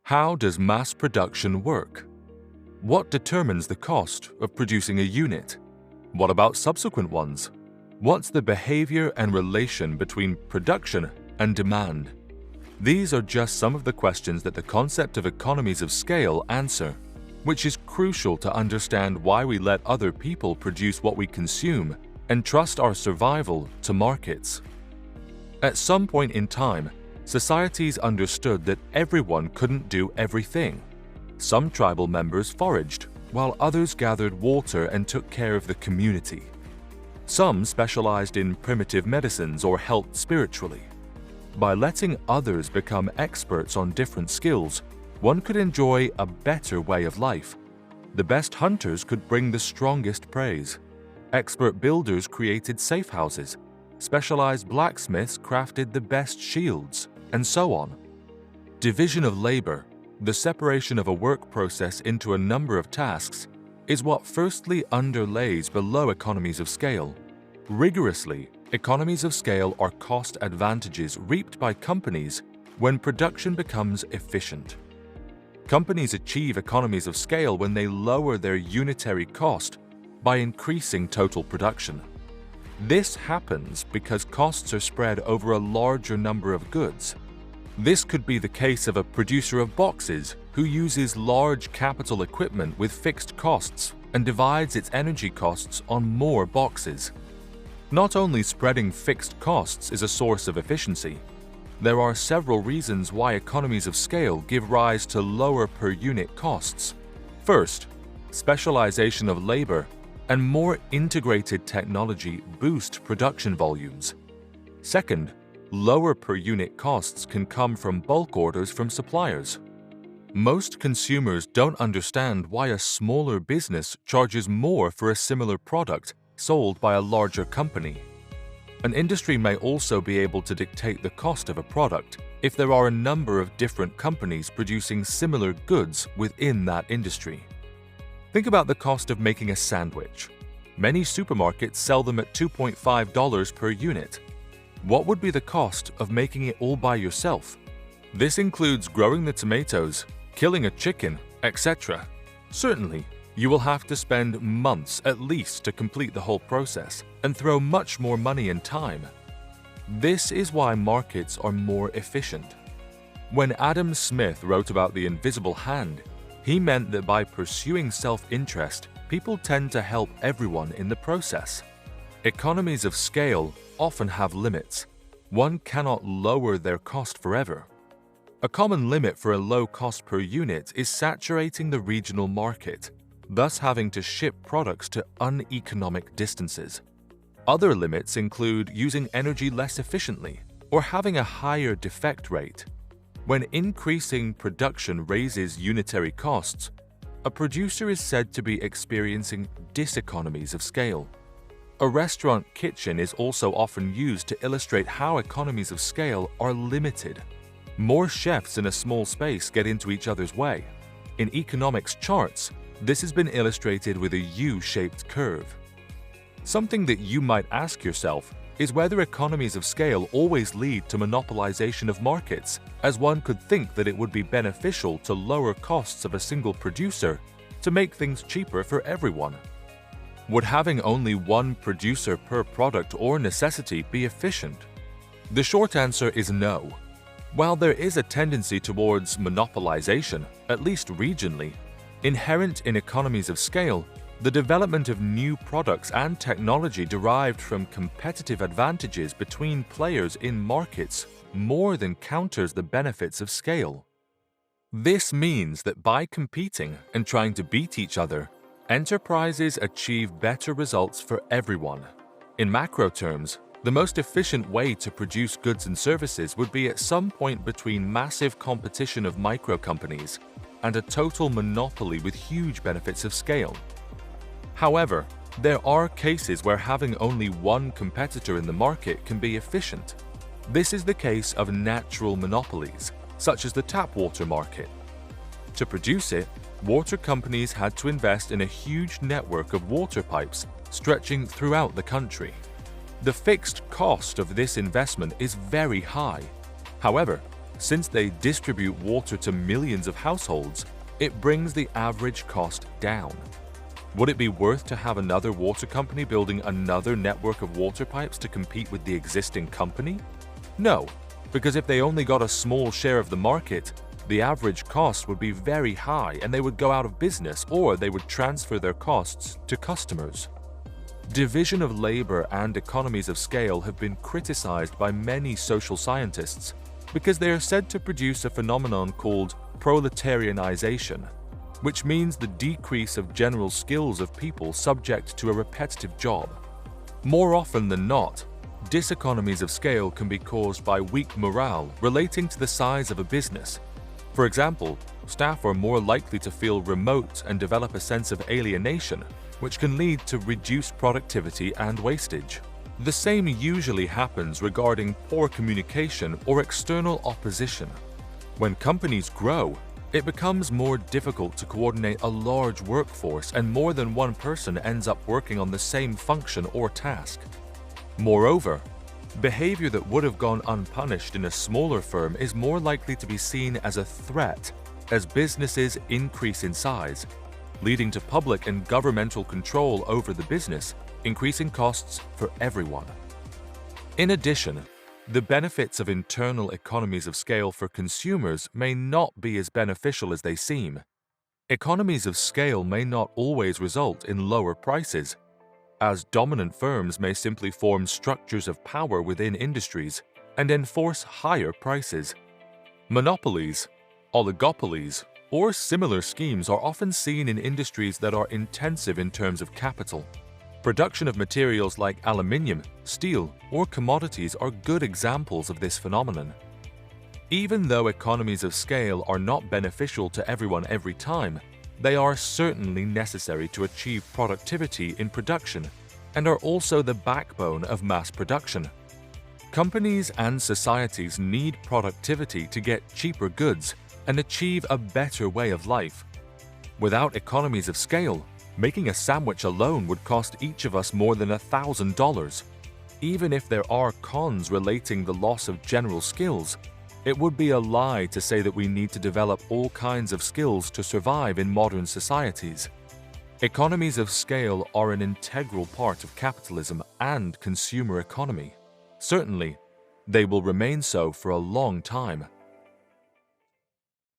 How does mass production work? What determines the cost of producing a unit? What about subsequent ones? What's the behavior and relation between production and demand? These are just some of the questions that the concept of economies of scale answer, which is crucial to understand why we let other people produce what we consume and trust our survival to markets. At some point in time, societies understood that everyone couldn't do everything. Some tribal members foraged, while others gathered water and took care of the community. Some specialized in primitive medicines or helped spiritually. By letting others become experts on different skills, one could enjoy a better way of life. The best hunters could bring the strongest praise. Expert builders created safe houses. Specialized blacksmiths crafted the best shields, and so on. Division of labor, the separation of a work process into a number of tasks, is what firstly underlays below economies of scale. Rigorously, economies of scale are cost advantages reaped by companies when production becomes efficient. Companies achieve economies of scale when they lower their unitary cost by increasing total production. This happens because costs are spread over a larger number of goods. This could be the case of a producer of boxes who uses large capital equipment with fixed costs and divides its energy costs on more boxes. Not only spreading fixed costs is a source of efficiency, there are several reasons why economies of scale give rise to lower per unit costs. First, specialization of labor and more integrated technology boost production volumes. Second, lower per unit costs can come from bulk orders from suppliers. Most consumers don't understand why a smaller business charges more for a similar product sold by a larger company. An industry may also be able to dictate the cost of a product if there are a number of different companies producing similar goods within that industry. Think about the cost of making a sandwich. Many supermarkets sell them at $2.5 per unit. What would be the cost of making it all by yourself? This includes growing the tomatoes, killing a chicken, etc. Certainly, you will have to spend months at least to complete the whole process and throw much more money and time. This is why markets are more efficient. When Adam Smith wrote about the invisible hand, he meant that by pursuing self-interest, people tend to help everyone in the process. Economies of scale often have limits. One cannot lower their cost forever. A common limit for a low cost per unit is saturating the regional market, thus having to ship products to uneconomic distances. Other limits include using energy less efficiently or having a higher defect rate. When increasing production raises unitary costs, a producer is said to be experiencing diseconomies of scale. A restaurant kitchen is also often used to illustrate how economies of scale are limited. More chefs in a small space get into each other's way. In economics charts, this has been illustrated with a U-shaped curve. Something that you might ask yourself is whether economies of scale always lead to monopolization of markets, as one could think that it would be beneficial to lower costs of a single producer to make things cheaper for everyone. Would having only one producer per product or necessity be efficient? The short answer is no. While there is a tendency towards monopolization, at least regionally, inherent in economies of scale, the development of new products and technology derived from competitive advantages between players in markets more than counters the benefits of scale. This means that by competing and trying to beat each other, enterprises achieve better results for everyone. In macro terms, the most efficient way to produce goods and services would be at some point between massive competition of micro companies and a total monopoly with huge benefits of scale. However, there are cases where having only one competitor in the market can be efficient. This is the case of natural monopolies, such as the tap water market. To produce it, water companies had to invest in a huge network of water pipes stretching throughout the country. The fixed cost of this investment is very high. However, Since they distribute water to millions of households, it brings the average cost down. Would it be worth to have another water company building another network of water pipes to compete with the existing company? No, because if they only got a small share of the market, the average cost would be very high and they would go out of business, or they would transfer their costs to customers. Division of labor and economies of scale have been criticized by many social scientists because they are said to produce a phenomenon called proletarianization, which means the decrease of general skills of people subject to a repetitive job. More often than not, diseconomies of scale can be caused by weak morale relating to the size of a business. For example, staff are more likely to feel remote and develop a sense of alienation, which can lead to reduced productivity and wastage. The same usually happens regarding poor communication or external opposition. When companies grow, it becomes more difficult to coordinate a large workforce, and more than one person ends up working on the same function or task. Moreover, behavior that would have gone unpunished in a smaller firm is more likely to be seen as a threat as businesses increase in size, leading to public and governmental control over the business, increasing costs for everyone. In addition, the benefits of internal economies of scale for consumers may not be as beneficial as they seem. Economies of scale may not always result in lower prices, as dominant firms may simply form structures of power within industries and enforce higher prices. Monopolies, oligopolies, or similar schemes are often seen in industries that are intensive in terms of capital. Production of materials like aluminium, steel, or commodities are good examples of this phenomenon. Even though economies of scale are not beneficial to everyone every time, they are certainly necessary to achieve productivity in production and are also the backbone of mass production. Companies and societies need productivity to get cheaper goods and achieve a better way of life. Without economies of scale, making a sandwich alone would cost each of us more than $1,000. Even if there are cons relating the loss of general skills, it would be a lie to say that we need to develop all kinds of skills to survive in modern societies. Economies of scale are an integral part of capitalism and consumer economy. Certainly, they will remain so for a long time.